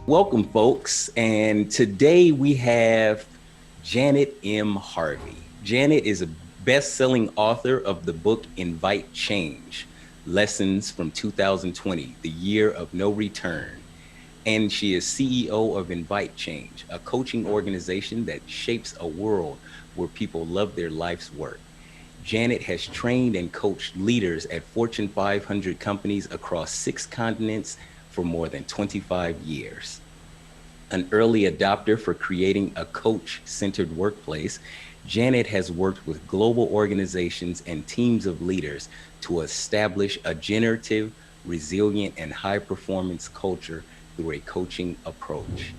Welcome, folks. And today we have Janet M. Harvey. Janet is a best selling author of the book Invite Change Lessons from 2020, the Year of No Return. And she is CEO of Invite Change, a coaching organization that shapes a world where people love their life's work. Janet has trained and coached leaders at Fortune 500 companies across 6 continents for more than 25 years. An early adopter for creating a coach centered workplace, Janet has worked with global organizations and teams of leaders to establish a generative, resilient, and high performance culture through a coaching approach.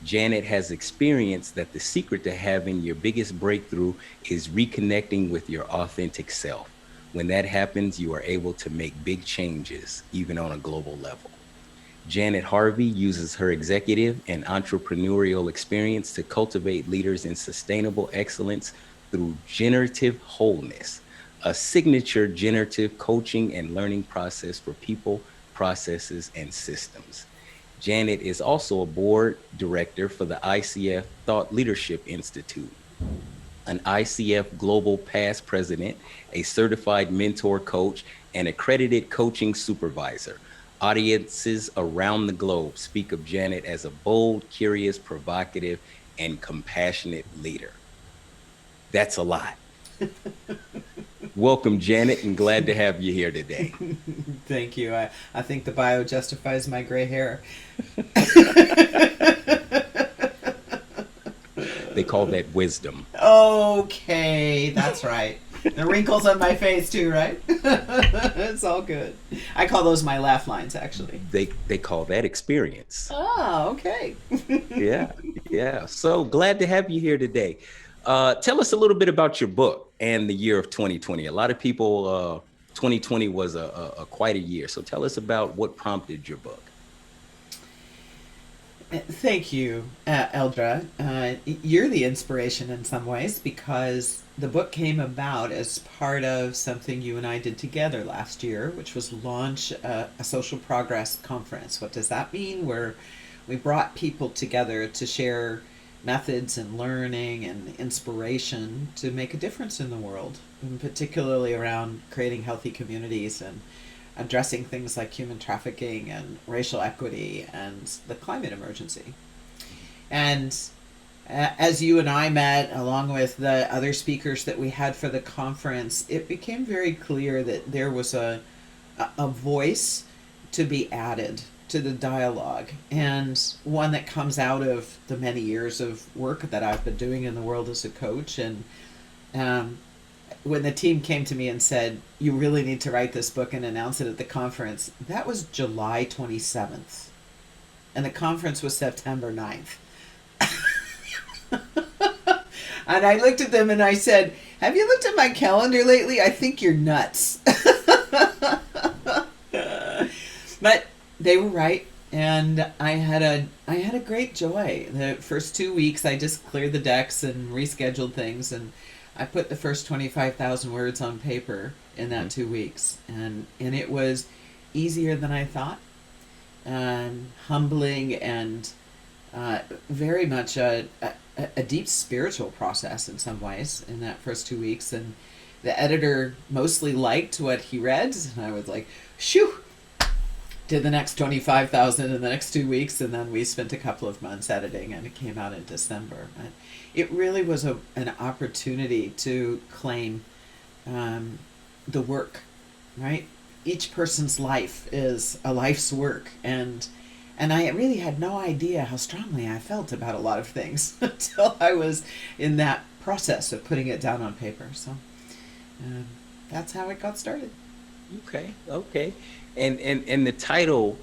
Janet has experienced that the secret to having your biggest breakthrough is reconnecting with your authentic self. When that happens, you are able to make big changes, even on a global level. Janet Harvey uses her executive and entrepreneurial experience to cultivate leaders in sustainable excellence through generative wholeness, a signature generative coaching and learning process for people, processes, and systems. Janet is also a board director for the ICF Thought Leadership Institute, an ICF Global Past President, a certified mentor coach, and accredited coaching supervisor. Audiences around the globe speak of Janet as a bold, curious, provocative, and compassionate leader. That's a lot. Welcome, Janet, and glad to have you here today. Thank you. I think the bio justifies my gray hair. They call that wisdom. Okay, that's right. The wrinkles on my face too, right? It's all good. I call those my laugh lines, actually. They call that experience. Oh, okay. Yeah, yeah. So glad to have you here today. Tell us a little bit about your book and the year of 2020. A lot of people, 2020 was a quite a year. So tell us about what prompted your book. Thank you, Eldra. You're the inspiration in some ways because the book came about as part of something you and I did together last year, which was launch a social progress conference. What does that mean? Where we brought people together to share methods and learning and inspiration to make a difference in the world, and particularly around creating healthy communities and addressing things like human trafficking and racial equity and the climate emergency. And as you and I met, along with the other speakers that we had for the conference, it became very clear that there was a voice to be added to the dialogue, and one that comes out of the many years of work that I've been doing in the world as a coach. And um, when the team came to me and said, "You really need to write this book and announce it at the conference," that was July 27th. And the conference was September 9th. And I looked at them and I said, "Have you looked at my calendar lately? I think you're nuts." But they were right. And I had a great joy. The first 2 weeks, I just cleared the decks and rescheduled things, and I put the first 25,000 words on paper in that 2 weeks, and it was easier than I thought, and humbling, and very much a deep spiritual process in some ways in that first 2 weeks. And the editor mostly liked what he read, and I was like, "Shoo!" Did the next 25,000 in the next 2 weeks, and then we spent a couple of months editing, and it came out in December. But it really was an opportunity to claim the work, right? Each person's life is a life's work, and I really had no idea how strongly I felt about a lot of things until I was in that process of putting it down on paper. So um, that's how it got started. Okay, okay. And the title,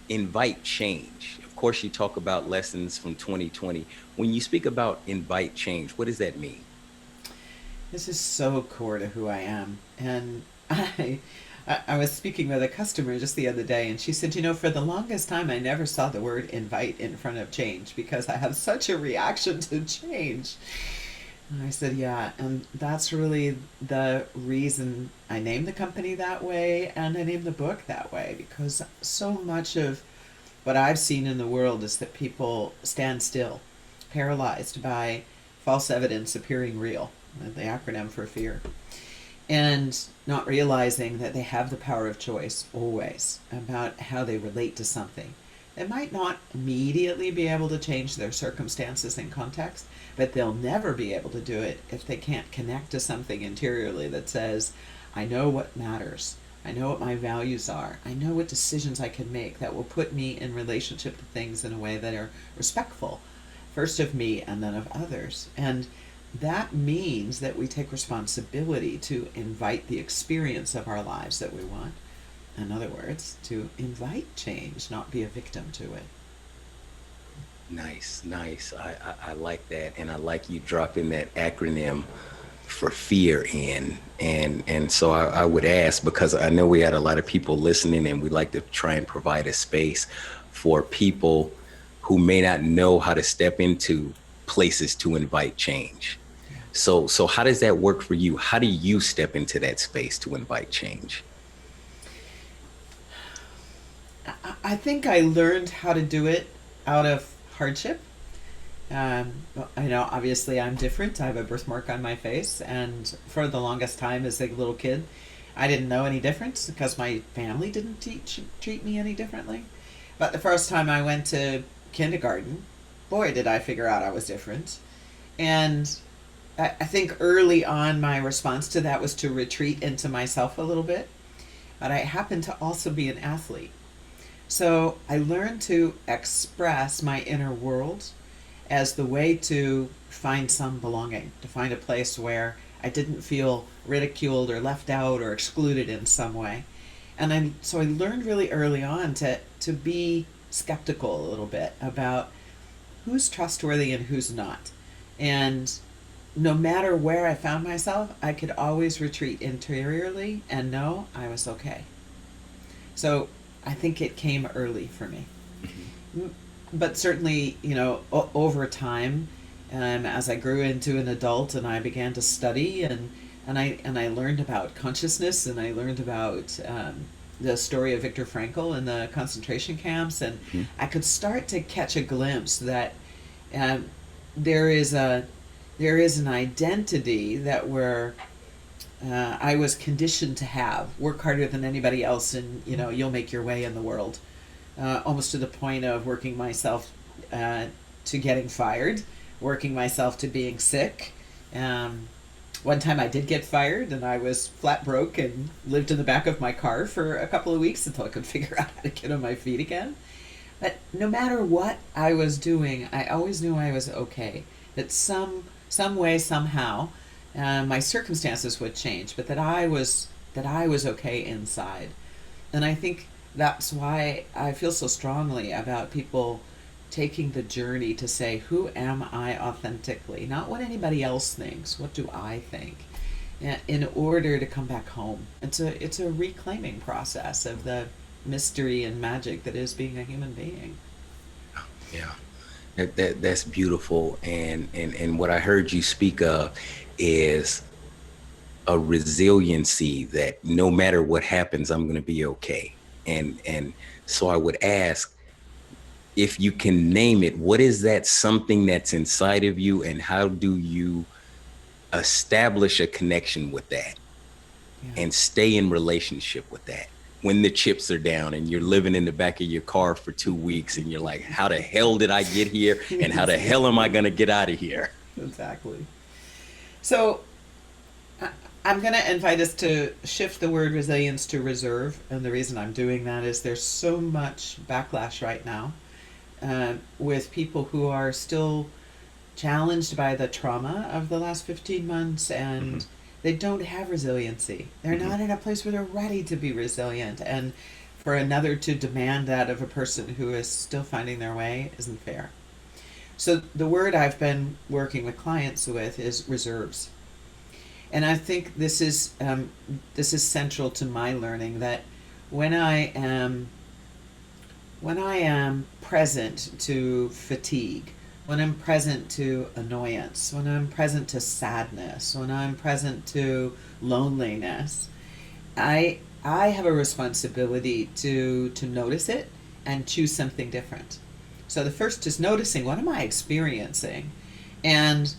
Invite Change. Of course, you talk about lessons from 2020. When you speak about invite change, what does that mean? This is so core to who I am. And I was speaking with a customer just the other day, and she said, for the longest time, I never saw the word invite in front of change because I have such a reaction to change. And I said, yeah, and that's really the reason I named the company that way and I named the book that way, because so much of what I've seen in the world is that people stand still, paralyzed by false evidence appearing real, the acronym for fear, and not realizing that they have the power of choice always about how they relate to something. They might not immediately be able to change their circumstances and context, but they'll never be able to do it if they can't connect to something interiorly that says, I know what matters. I know what my values are. I know what decisions I can make that will put me in relationship to things in a way that are respectful, first of me and then of others. And that means that we take responsibility to invite the experience of our lives that we want. In other words, to invite change, not be a victim to it. Nice, nice. I like that, and I like you dropping that acronym for fear in. And so I would ask, because I know we had a lot of people listening, and we like to try and provide a space for people who may not know how to step into places to invite change. Yeah. So how does that work for you? How do you step into that space to invite change? I think I learned how to do it out of hardship. I know, obviously, I'm different. I have a birthmark on my face, and for the longest time as a little kid, I didn't know any difference because my family didn't treat me any differently. But the first time I went to kindergarten, boy, did I figure out I was different. And I think early on, my response to that was to retreat into myself a little bit. But I happened to also be an athlete. So I learned to express my inner world as the way to find some belonging, to find a place where I didn't feel ridiculed or left out or excluded in some way. So I learned really early on to be skeptical a little bit about who's trustworthy and who's not. And no matter where I found myself, I could always retreat interiorly and know I was okay. So I think it came early for me. Mhm. But certainly, over time, as I grew into an adult and I began to study and I learned about consciousness and I learned about the story of Viktor Frankl and the concentration camps, and Mhm. I could start to catch a glimpse that um, there is a there is an identity that I was conditioned to have. Work harder than anybody else, and you'll make your way in the world. Almost to the point of working myself to getting fired, working myself to being sick. Um, One time I did get fired, and I was flat broke and lived in the back of my car for a couple of weeks until I could figure out how to get on my feet again. But no matter what I was doing, I always knew I was okay. That some way, somehow, my circumstances would change, but that I was okay inside. And I think that's why I feel so strongly about people taking the journey to say, who am I authentically? Not what anybody else thinks. What do I think? In order to come back home. It's a reclaiming process of the mystery and magic that is being a human being. Yeah. That's beautiful. And what I heard you speak of is a resiliency that no matter what happens, I'm going to be okay. And so I would ask, if you can name it, what is that something that's inside of you, and how do you establish a connection with that Yeah. and stay in relationship with that when the chips are down and you're living in the back of your car for 2 weeks and you're like, how the hell did I get here, and how the hell am I going to get out of here? Exactly. So I'm going to invite us to shift the word resilience to reserve. And the reason I'm doing that is there's so much backlash right now with people who are still challenged by the trauma of the last 15 months, Mm-hmm. and they don't have resiliency. They're Mm-hmm. not in a place where they're ready to be resilient. And for another to demand that of a person who is still finding their way isn't fair. So the word I've been working with clients with is reserves. And I think this is central to my learning that when I am when I am present to fatigue, when I'm present to annoyance, when I'm present to sadness, when I'm present to loneliness, I have a responsibility to notice it and choose something different. So the first is noticing, what am I experiencing? And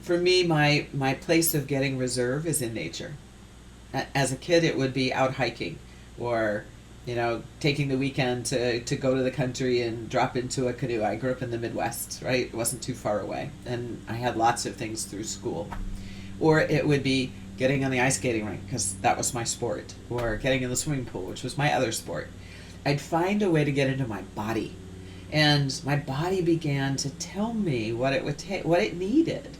for me, my place of getting reserve is in nature. As a kid, it would be out hiking, or taking the weekend to go to the country and drop into a canoe. I grew up in the Midwest, right? It wasn't too far away, and I had lots of things through school. Or it would be getting on the ice skating rink because that was my sport, or getting in the swimming pool, which was my other sport. I'd find a way to get into my body, and my body began to tell me what it would take, what it needed,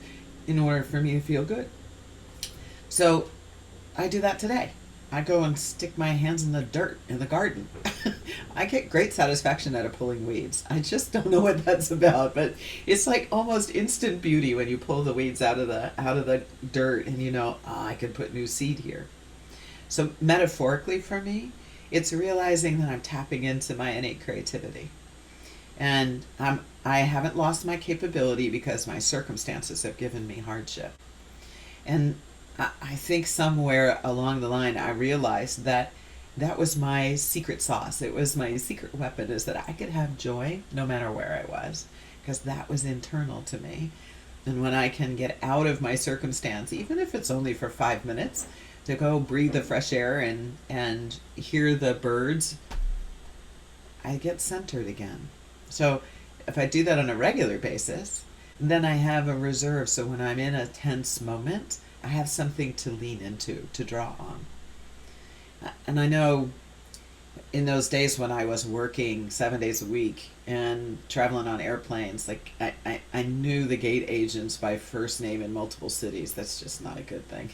in order for me to feel good. So I do that today. I go and stick my hands in the dirt in the garden. I get great satisfaction out of pulling weeds. I just don't know what that's about, but it's like almost instant beauty when you pull the weeds out of the dirt, and oh, I can put new seed here. So metaphorically for me, it's realizing that I'm tapping into my innate creativity. And I haven't lost my capability because my circumstances have given me hardship. And I think somewhere along the line, I realized that that was my secret sauce. It was my secret weapon, is that I could have joy no matter where I was, because that was internal to me. And when I can get out of my circumstance, even if it's only for 5 minutes, to go breathe the fresh air and hear the birds, I get centered again. So if I do that on a regular basis, then I have a reserve. So when I'm in a tense moment, I have something to lean into, to draw on. And I know in those days when I was working 7 days a week and traveling on airplanes, like I knew the gate agents by first name in multiple cities. That's just not a good thing.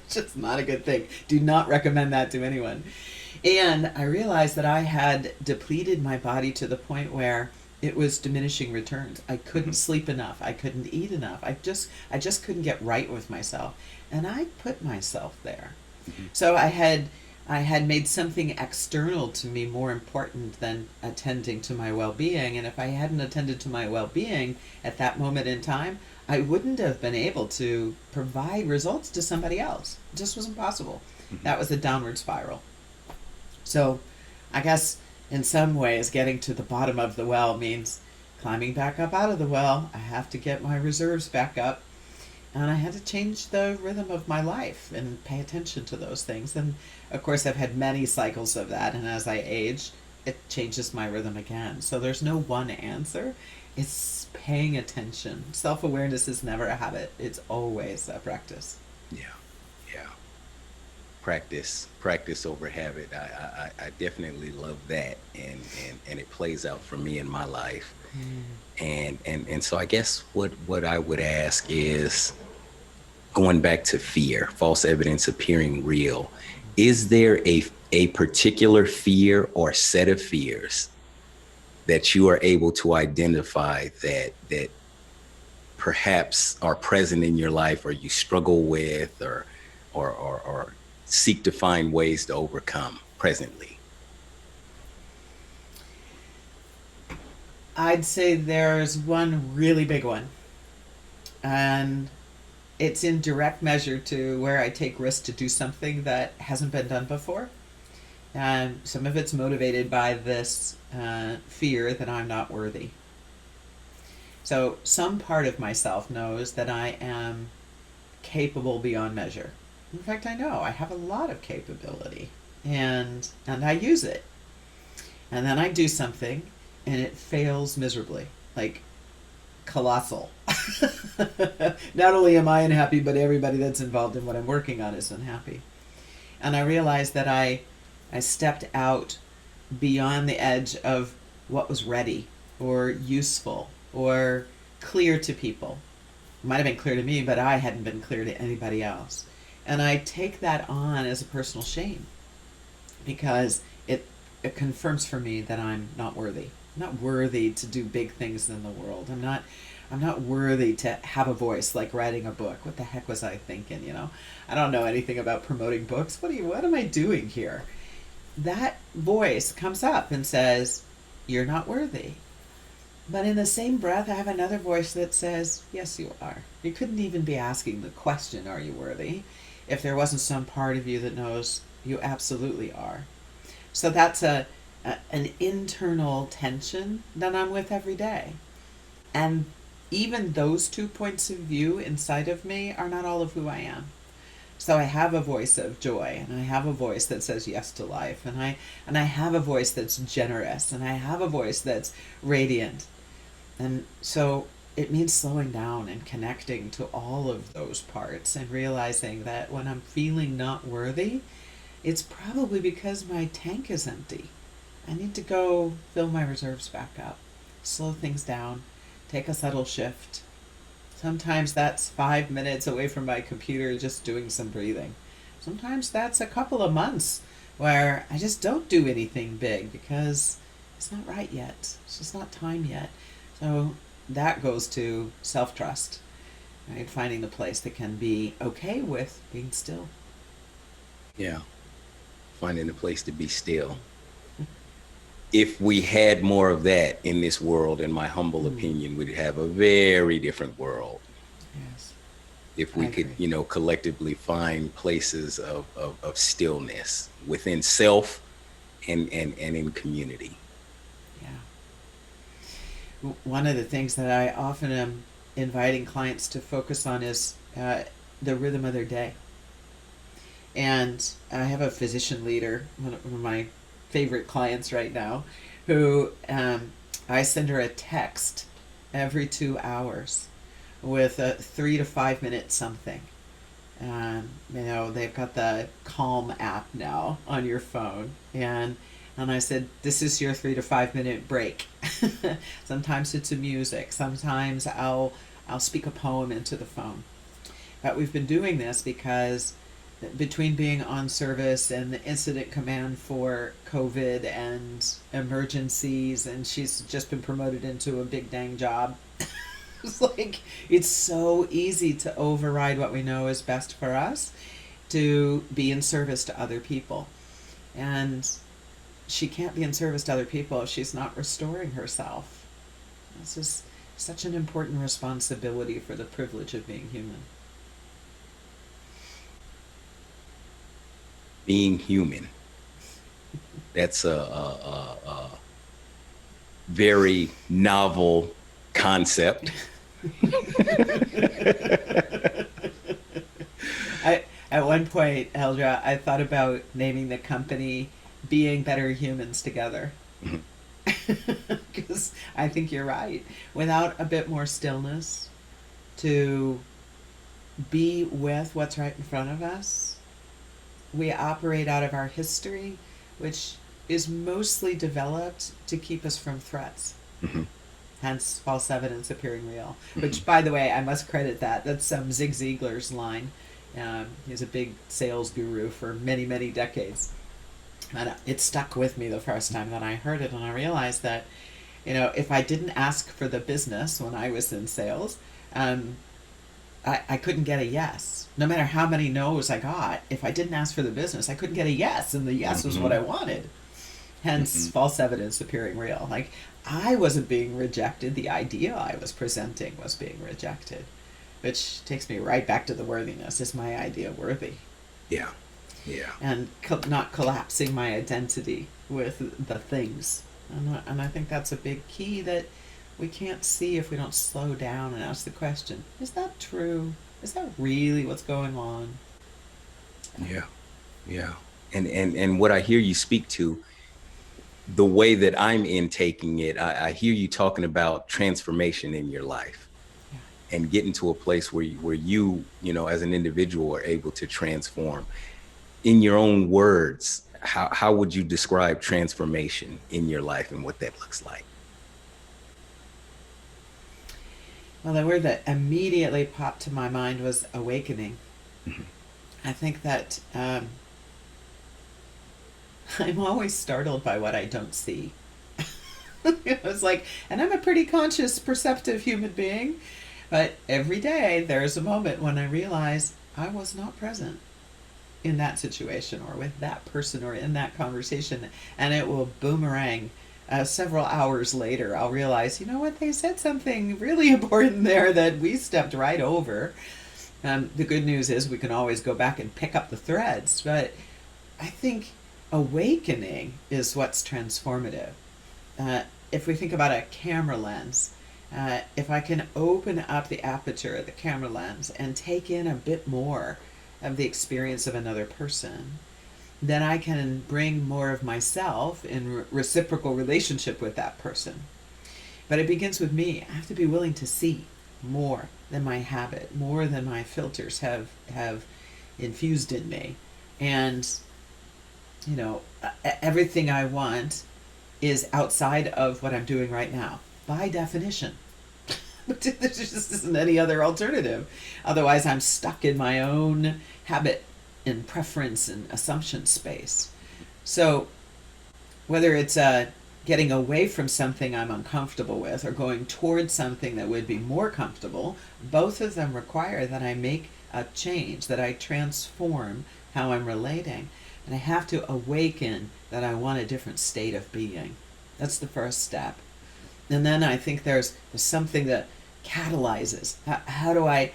Just not a good thing. Do not recommend that to anyone. And I realized that I had depleted my body to the point where it was diminishing returns. I couldn't sleep enough. I couldn't eat enough. I just couldn't get right with myself. And I put myself there. Mm-hmm. So I had made something external to me more important than attending to my well-being. And if I hadn't attended to my well-being at that moment in time, I wouldn't have been able to provide results to somebody else. It just wasn't possible. Mm-hmm. That was a downward spiral. So I guess in some ways, getting to the bottom of the well means climbing back up out of the well. I have to get my reserves back up. And I had to change the rhythm of my life and pay attention to those things. And of course, I've had many cycles of that. And as I age, it changes my rhythm again. So there's no one answer. It's paying attention. Self awareness is never a habit, it's always a practice. Yeah. Yeah. Practice over habit. I definitely love that, and it plays out for me in my life. And so I guess what I would ask is, going back to fear, false evidence appearing real, is there a particular fear or set of fears that you are able to identify that perhaps are present in your life, or you struggle with, or seek to find ways to overcome presently? I'd say there's one really big one. And it's in direct measure to where I take risks to do something that hasn't been done before. And some of it's motivated by this fear that I'm not worthy. So some part of myself knows that I am capable beyond measure. In fact, I know I have a lot of capability, and I use it. And then I do something, and it fails miserably, like colossal. Not only am I unhappy, but everybody that's involved in what I'm working on is unhappy. And I realized that I stepped out beyond the edge of what was ready or useful or clear to people. It might have been clear to me, but I hadn't been clear to anybody else. And I take that on as a personal shame, because it confirms for me that I'm not worthy. I'm not worthy to do big things in the world. I'm not worthy to have a voice like writing a book. What the heck was I thinking? I don't know anything about promoting books. What am I doing here? That voice comes up and says, "You're not worthy." But in the same breath, I have another voice that says, "Yes, you are." You couldn't even be asking the question, "Are you worthy?" if there wasn't some part of you that knows you absolutely are. So that's a an internal tension that I'm with every day. And even those 2 points of view inside of me are not all of who I am. So I have a voice of joy, and I have a voice that says yes to life, and I have a voice that's generous, and I have a voice that's radiant. And so it means slowing down and connecting to all of those parts and realizing that when I'm feeling not worthy, it's probably because my tank is empty. I need to go fill my reserves back up, slow things down, take a subtle shift. Sometimes that's 5 minutes away from my computer just doing some breathing. Sometimes that's a couple of months where I just don't do anything big because it's not right yet. It's just not time yet. So that goes to self trust, right? Finding the place that can be okay with being still. Yeah. Finding a place to be still. If we had more of that in this world, in my humble Mm, opinion, we'd have a very different world. yes, If I we could, agree. collectively find places of stillness within self and in community. Yeah. One of the things that I often am inviting clients to focus on is the rhythm of their day. And I have a physician leader, one of my favorite clients right now, who I send her a text every 2 hours with a 3 to 5 minute something. They've got the Calm app now on your phone, and I said, "This is your 3 to 5 minute break." Sometimes it's a music. Sometimes I'll speak a poem into the phone. But we've been doing this because between being on service and the incident command for COVID and emergencies, and she's just been promoted into a big dang job. It's like it's so easy to override what we know is best for us to be in service to other people. And she can't be in service to other people if she's not restoring herself. This is such an important responsibility for the privilege of being human. Being human. That's a very novel concept. I at one point, Eldra, I thought about naming the company "Being Better Humans Together." Because I think you're right. Without a bit more stillness to be with what's right in front of us, we operate out of our history, which is mostly developed to keep us from threats. Mhm, Hence, false evidence appearing real. mhm. Which, by the way, I must credit that. That's Zig Ziglar's line. He's a big sales guru for many, many decades. And it stuck with me the first time that I heard it, and I realized that, if I didn't ask for the business when I was in sales, um, I couldn't get a yes. No matter how many no's I got, if I didn't ask for the business, I couldn't get a yes, and the yes was what I Mhm, wanted. Hence, mhm. false evidence appearing real. Like, I wasn't being rejected, the idea I was presenting was being rejected. Which takes me right back to the worthiness. Is my idea worthy? Yeah, yeah, And not collapsing my identity with the things. And I think that's a big key that we can't see if we don't slow down and ask the question, is that true? Is that really what's going on? yeah, yeah. And what I hear you speak to, the way that I'm intaking it, I hear you talking about transformation in your life Yeah. and getting to a place where you as an individual are able to transform. In your own words, how would you describe transformation in your life and what that looks like? Well, the word that immediately popped to my mind was awakening. Mhm, I think that I'm always startled by what I don't see. It's like, and I'm a pretty conscious, perceptive human being, but every day there's a moment when I realize I was not present in that situation or with that person or in that conversation, and it will boomerang. Several hours later, I'll realize, you know what, they said something really important there that we stepped right over. The good news is we can always go back and pick up the threads, but I think Awakening is what's transformative. Uh, if we think about a camera lens, if I can open up the aperture of the camera lens and take in a bit more of the experience of another person, then I can bring more of myself in reciprocal relationship with that person. But it begins with me. I have to be willing to see more than my habit, more than my filters have infused in me. And everything I want is outside of what I'm doing right now, by definition. But there just isn't any other alternative. Otherwise, I'm stuck in my own habit and preference and assumption space. So, whether it's getting away from something I'm uncomfortable with or going towards something that would be more comfortable, both of them require that I make a change, that I transform how I'm relating. And I have to awaken that I want a different state of being. That's the first step. And then I think there's something that catalyzes. How do I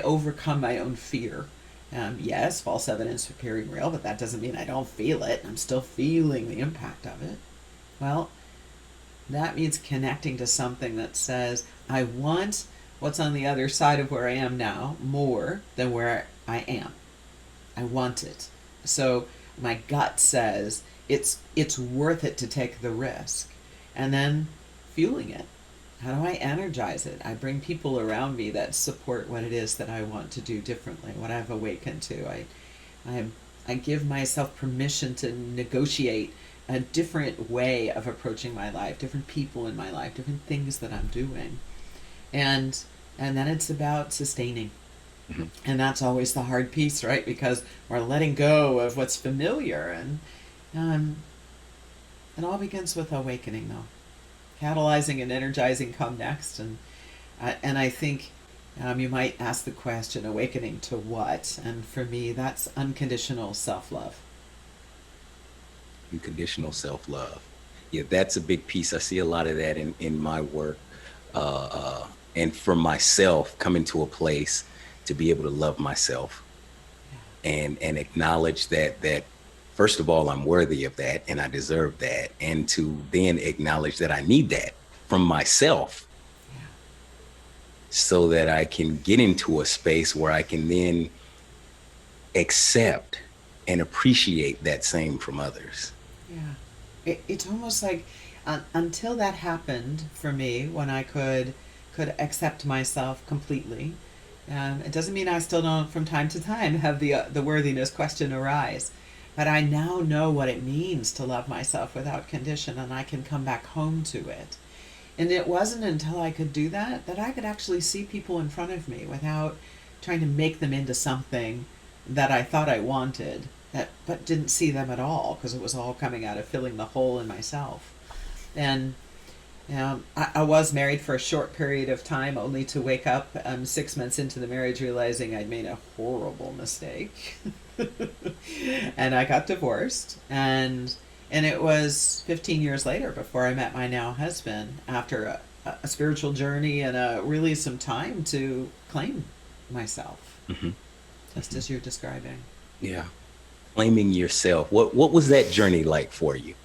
overcome my own fear? Yes, false evidence appearing real, but that doesn't mean I don't feel it. I'm still feeling the impact of it. Well, that means connecting to something that says, I want what's on the other side of where I am now more than where I am. I want it. So my gut says it's worth it to take the risk. And then fueling it. How do I energize it? I bring people around me that support what it is that I want to do differently, what I've awakened to. I, I give myself permission to negotiate a different way of approaching my life, different people in my life, different things that I'm doing. And and then it's about sustaining. Mhm. And that's always the hard piece, right? Because we're letting go of what's familiar, and um, it all begins with awakening, though. Catalyzing and energizing come next, and I think you might ask the question, awakening to what? And for me, that's unconditional self love. Unconditional self love. Yeah, that's a big piece. I see a lot of that in my work. And for myself, coming to a place to be able to love myself and acknowledge that first of all, I'm worthy of that and I deserve that. And to then acknowledge that I need that from myself Yeah, so that I can get into a space where I can then accept and appreciate that same from others. yeah. It's almost like until that happened for me, when I could accept myself completely. It doesn't mean I still don't, from time to time, have the worthiness question arise, but I now know what it means to love myself without condition, and I can come back home to it. And it wasn't until I could do that that I could actually see people in front of me without trying to make them into something that I thought I wanted, that but didn't see them at all, because it was all coming out of filling the hole in myself. And I was married for a short period of time, only to wake up 6 months into the marriage realizing I'd made a horrible mistake. And I got divorced, and it was 15 years later before I met my now husband, after a spiritual journey and really some time to claim myself, Mm-hmm. just Mm-hmm. as you're describing. Yeah. Claiming yourself. What was that journey like for you?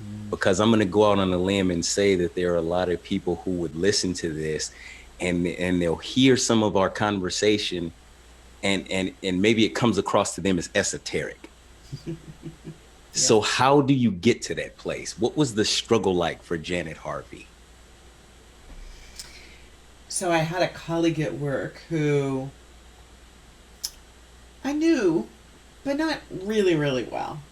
Mm. Because I'm going to go out on a limb and say that there are a lot of people who would listen to this and they'll hear some of our conversation and maybe it comes across to them as esoteric. Yeah. So how do you get to that place? What was the struggle like for Janet Harvey? So I had a colleague at work who I knew, but not really, really well.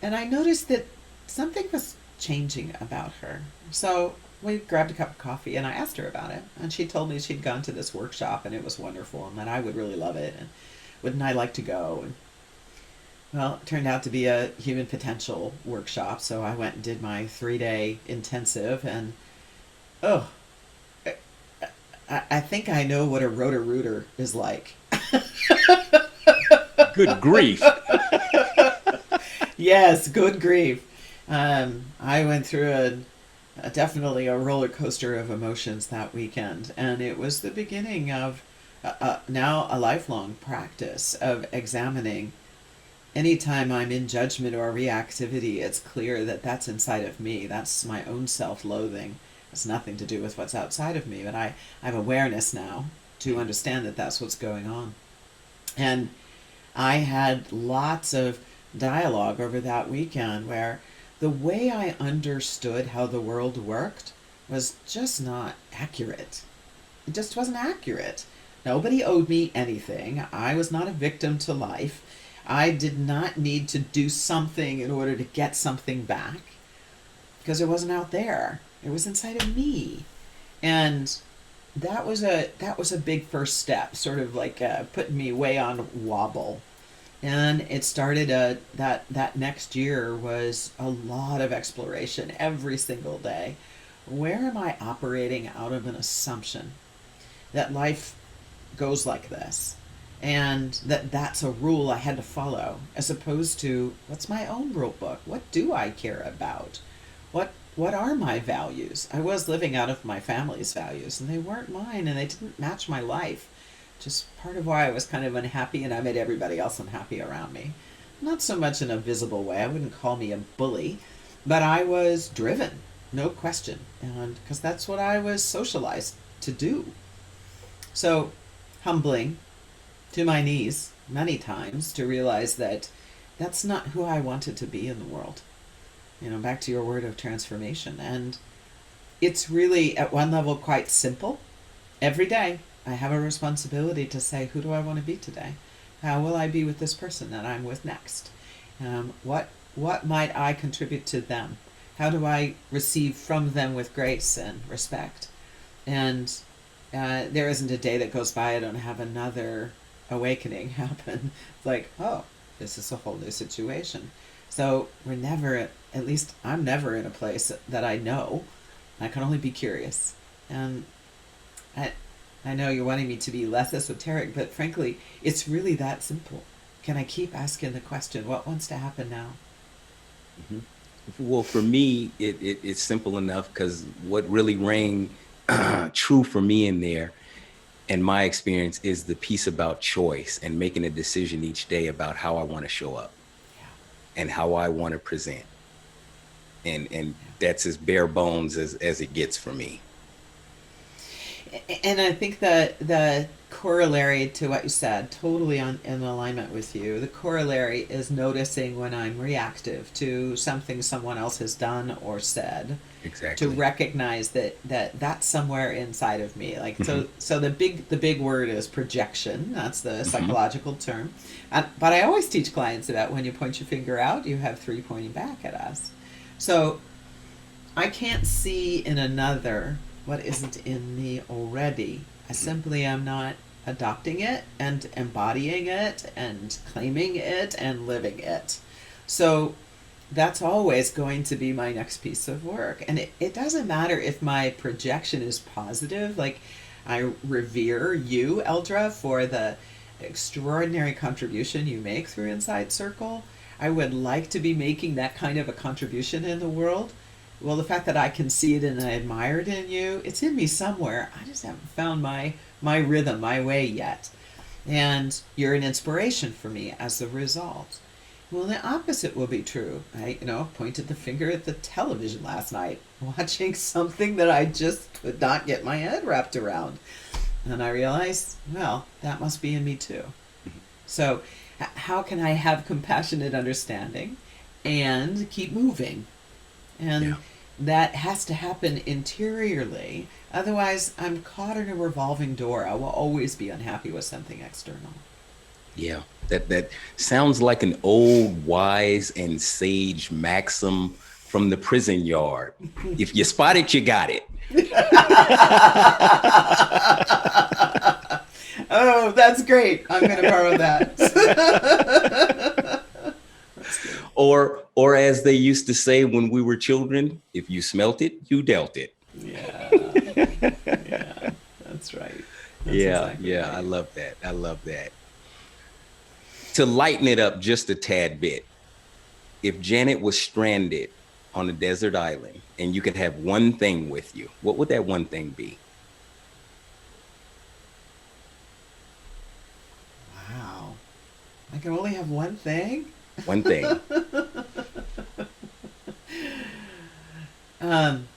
And I noticed that something was changing about her. So we grabbed a cup of coffee and I asked her about it. And she told me she'd gone to this workshop and it was wonderful and that I would really love it and wouldn't I like to go. And well, it turned out to be a human potential workshop. So I went and did my 3 day intensive, and oh, I think I know what a rotor rooter is like. Good grief. Yes, good grief. I went through definitely a roller coaster of emotions that weekend, and it was the beginning of now a lifelong practice of examining anytime I'm in judgment or reactivity, it's clear that that's inside of me. That's my own self loathing. It's nothing to do with what's outside of me, but I have awareness now to understand that that's what's going on. And I had lots of dialogue over that weekend where the way I understood how the world worked was just not accurate. It just wasn't accurate. Nobody owed me anything. I was not a victim to life. I did not need to do something in order to get something back because it wasn't out there. It was inside of me. And that was a big first step, sort of like putting me way on wobble. And it started that next year was a lot of exploration every single day. Where am I operating out of an assumption that life goes like this, and that's a rule I had to follow, as opposed to what's my own rule book? What do I care about? What are my values? I was living out of my family's values, and they weren't mine, and they didn't match my life. Just part of why I was kind of unhappy, and I made everybody else unhappy around me. Not so much in a visible way. I wouldn't call me a bully, but I was driven, no question, and because that's what I was socialized to do. So humbling to my knees many times to realize that that's not who I wanted to be in the world. Back to your word of transformation. And it's really, at one level, quite simple. Every day, I have a responsibility to say, who do I want to be today? How will I be with this person that I'm with next? What might I contribute to them? How do I receive from them with grace and respect? And there isn't a day that goes by I don't have another awakening happen. It's like, oh, this is a whole new situation. So we're never, at least I'm never in a place that I know. I can only be curious. And I, I know you're wanting me to be less esoteric, but frankly, it's really that simple. Can I keep asking the question, what wants to happen now? Mhm. Well, for me, it's simple enough because what really rang true for me in there and my experience is the piece about choice and making a decision each day about how I want to show up and how I want to present. And that's as bare bones as it gets for me. And I think that the corollary to what you said, totally in alignment with you, the corollary is noticing when I'm reactive to something someone else has done or said, to Exactly. recognize that that's somewhere inside of me. Like, Hmm. so the big word is projection. That's the Hmm. psychological term. But I always teach clients about when you point your finger out, you have three pointing back at us. So I can't see in another what isn't in me already. I simply am not adopting it and embodying it and claiming it and living it. So that's always going to be my next piece of work. And it doesn't matter if my projection is positive. Like, I revere you, Eldra, for the extraordinary contribution you make through Inside Circle. I would like to be making that kind of a contribution in the world. Well, the fact that I can see it and I admire it in you, it's in me somewhere. I just haven't found my rhythm, my way yet. And you're an inspiration for me as a result. Well, the opposite will be true. I, pointed the finger at the television last night, watching something that I just could not get my head wrapped around. And I realized, well, that must be in me too. So, how can I have compassionate understanding and keep moving? And Yeah. that has to happen interiorly. Otherwise, I'm caught in a revolving door. I will always be unhappy with something external. Yeah. That sounds like an old wise and sage maxim from the prison yard. If you spot it, you got it. Oh, that's great. I'm going to borrow that. That's good. Or as they used to say when we were children, if you smelt it, you dealt it. Yeah. Yeah. That's right. That's Yeah, exactly yeah, I right. love that. I love that. To lighten it up just a tad bit, if Janet was stranded on a desert island and you could have one thing with you, what would that one thing be? Wow. I can only have one thing? One thing. um,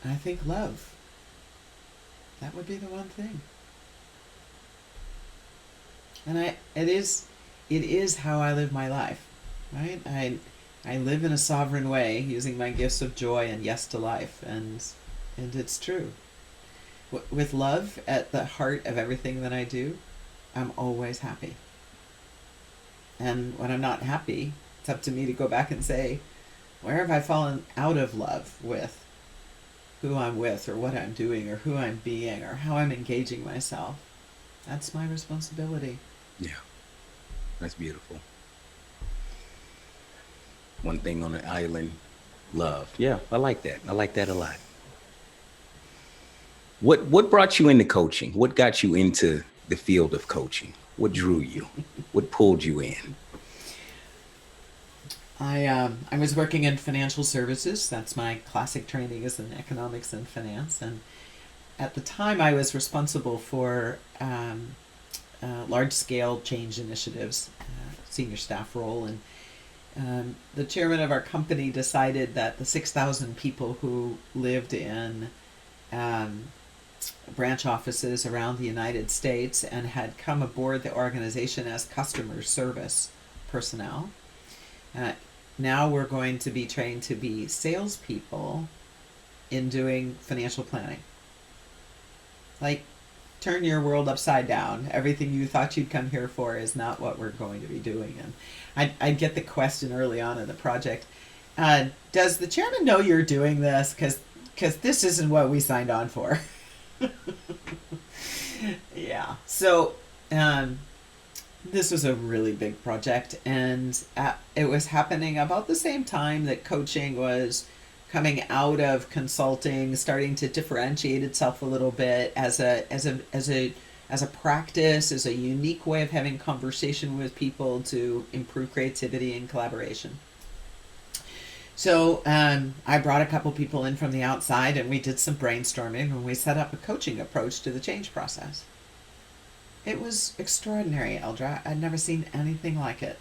I think love. That would be the one thing. And it is how I live my life, right? I live in a sovereign way, using my gifts of joy and yes to life, and it's true. With love at the heart of everything that I do, I'm always happy. And when I'm not happy, it's up to me to go back and say, where have I fallen out of love with who I'm with, or what I'm doing, or who I'm being, or how I'm engaging myself? That's my responsibility. Yeah, that's beautiful. One thing on the island, love. Yeah, I like that. I like that a lot. What brought you into coaching? What got you into the field of coaching? What drew you? What pulled you in? I was working in financial services. That's my classic training, is in economics and finance. And at the time, I was responsible for large scale change initiatives, senior staff role, and the chairman of our company decided that the 6,000 people who lived in um, branch offices around the United States and had come aboard the organization as customer service personnel. Uh, Now we're going to be trained to be salespeople in doing financial planning. Like, turn your world upside down. Everything you thought you'd come here for is not what we're going to be doing. And I'd get the question early on in the project, does the chairman know you're doing this? Because this isn't what we signed on for. Yeah. So um, this was a really big project, and it was happening about the same time that coaching was coming out of consulting, starting to differentiate itself a little bit as a practice, as a unique way of having conversation with people to improve creativity and collaboration. So I brought a couple people in from the outside, and we did some brainstorming, and we set up a coaching approach to the change process. It was extraordinary, Eldra. I'd never seen anything like it.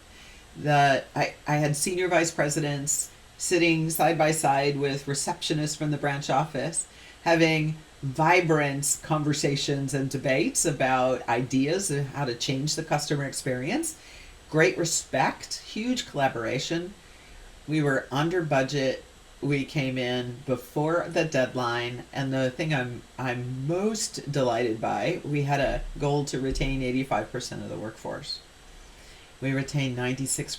I had senior vice presidents sitting side by side with receptionists from the branch office, having vibrant conversations and debates about ideas of how to change the customer experience. Great respect, huge collaboration. We were under budget. We came in before the deadline, and the thing I'm most delighted by, we had a goal to retain 85% of the workforce. We retained 96,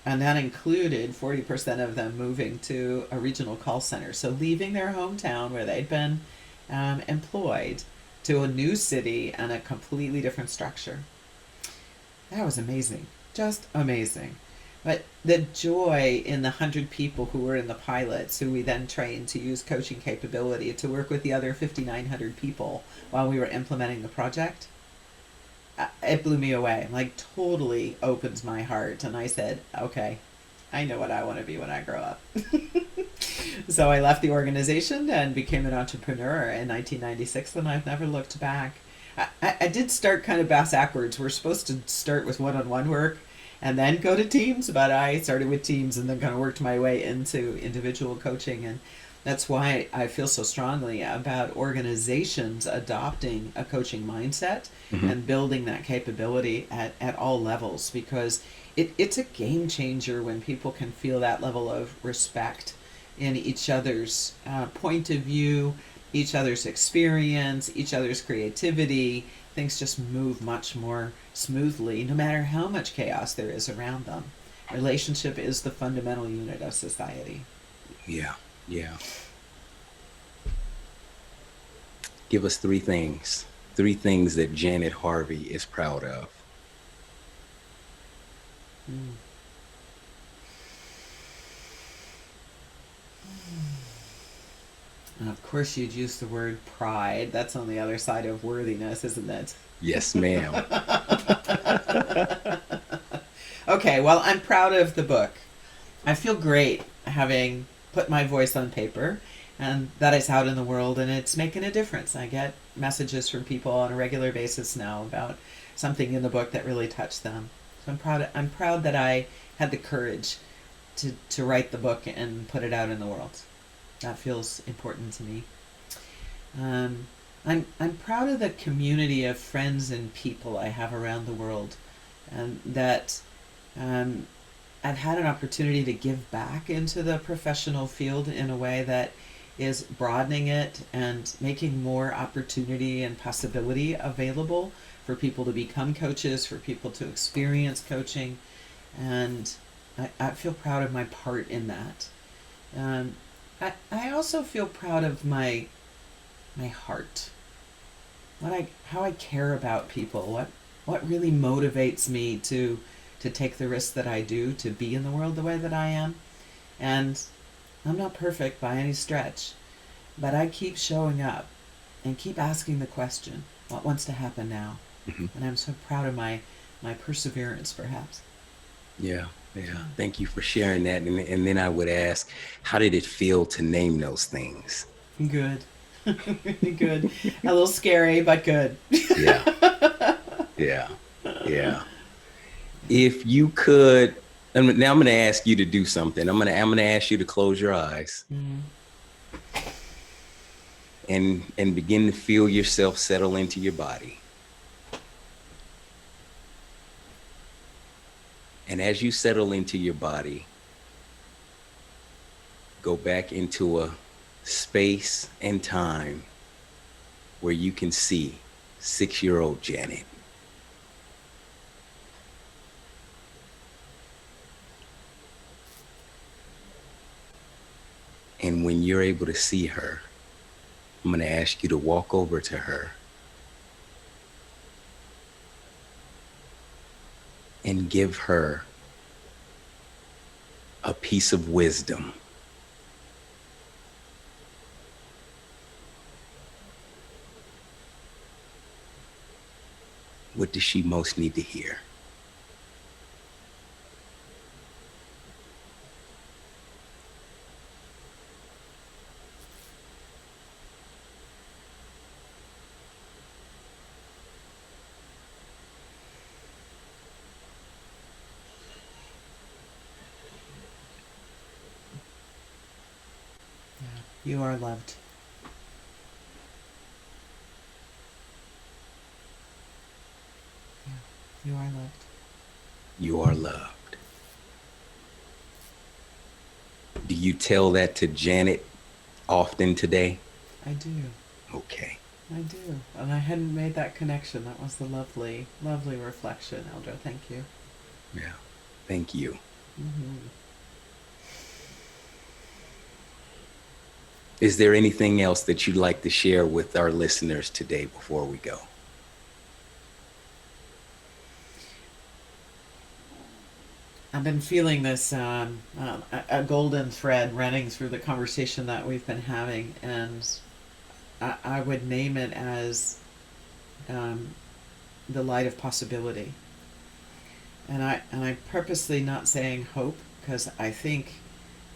and that included 40% of them moving to a regional call center. So leaving their hometown where they'd been employed to a new city and a completely different structure. That was amazing, just amazing. But the joy in the 100 people who were in the pilots, who we then trained to use coaching capability to work with the other 5,900 people while we were implementing the project, it blew me away. Like, totally opens my heart. And I said, okay, I know what I want to be when I grow up. So I left the organization and became an entrepreneur in 1996, and I've never looked back. I did start kind of bass backwards. We're supposed to start with one-on-one work and then go to teams, but I started with teams and then kind of worked my way into individual coaching. And that's why I feel so strongly about organizations adopting a coaching mindset Mm-hmm. and building that capability at all levels, because it's a game changer when people can feel that level of respect in each other's point of view, each other's experience, each other's creativity. Things just move much more smoothly, no matter how much chaos there is around them. Relationship is the fundamental unit of society. Yeah, yeah. Give us three things that Janet Harvey is proud of. Mm. And of course, you'd use the word pride. That's on the other side of worthiness, isn't it? Yes, ma'am. Okay, well, I'm proud of the book. I feel great having put my voice on paper and that it's out in the world and it's making a difference. I get messages from people on a regular basis now about something in the book that really touched them. So I'm proud that I had the courage to write the book and put it out in the world. That feels important to me. Um, I'm proud of the community of friends and people I have around the world, and that um, I've had an opportunity to give back into the professional field in a way that is broadening it and making more opportunity and possibility available for people to become coaches, for people to experience coaching, and I feel proud of my part in that. Um, I also feel proud of my heart, how I care about people, what really motivates me to take the risks that I do to be in the world the way that I am. And I'm not perfect by any stretch, but I keep showing up and keep asking the question, what wants to happen now? Mhm. And I'm so proud of my perseverance, perhaps. Yeah, yeah. Thank you for sharing that. And then I would ask, how did it feel to name those things? Good. Really good. A little scary, but good. Yeah, yeah, yeah. If you could, and now I'm going to ask you to do something. I'm going to ask you to close your eyes Mm. and begin to feel yourself settle into your body. And as you settle into your body, go back into a space and time where you can see 6-year-old Janet. And when you're able to see her, I'm going to ask you to walk over to her and give her a piece of wisdom. What does she most need to hear? Yeah. You are loved. Yeah. You are loved. You are loved. Do you tell that to Janet often today? I do. Okay. I do. And I hadn't made that connection. That was the lovely, lovely reflection, Eldra. Thank you. Yeah. Thank you. Mm-hmm. Is there anything else that you'd like to share with our listeners today before we go? I've been feeling this a golden thread running through the conversation that we've been having, and I would name it as um, the light of possibility. And I purposely not saying hope because I think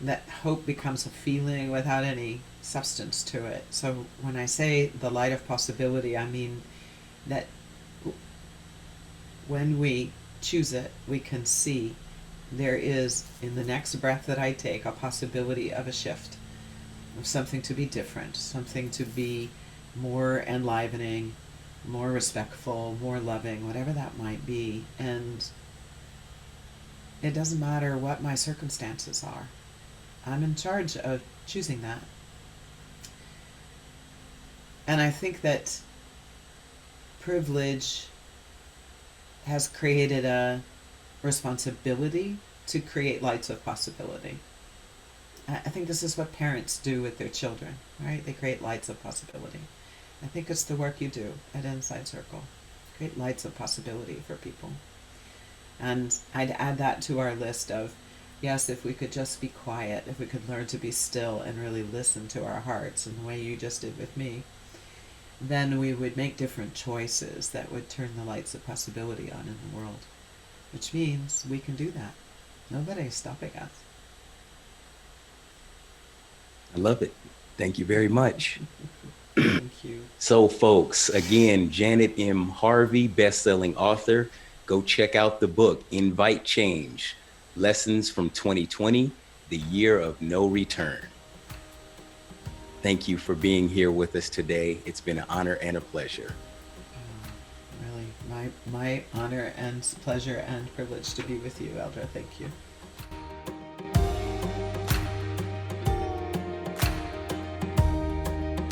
that hope becomes a feeling without any substance to it. So when I say the light of possibility, I mean that when we choose it, we can see there is, in the next breath that I take, a possibility of a shift, of something to be different, something to be more enlivening, more respectful, more loving, whatever that might be. And it doesn't matter what my circumstances are. I'm in charge of choosing that. And I think that privilege has created a responsibility to create lights of possibility. I think this is what parents do with their children, right? They create lights of possibility. I think it's the work you do at Inside Circle. Create lights of possibility for people. And I'd add that to our list of, yes, if we could just be quiet, if we could learn to be still and really listen to our hearts in the way you just did with me, then we would make different choices that would turn the lights of possibility on in the world. Which means we can do that. Nobody's stopping us. I love it. Thank you very much. Thank you. So, folks, again, Janet M. Harvey, best-selling author, Go check out the book, Invite Change, Lessons from 2020, the Year of No Return. Thank you for being here with us today. It's been an honor and a pleasure. Really, my honor and pleasure and privilege to be with you, Eldra. Thank you.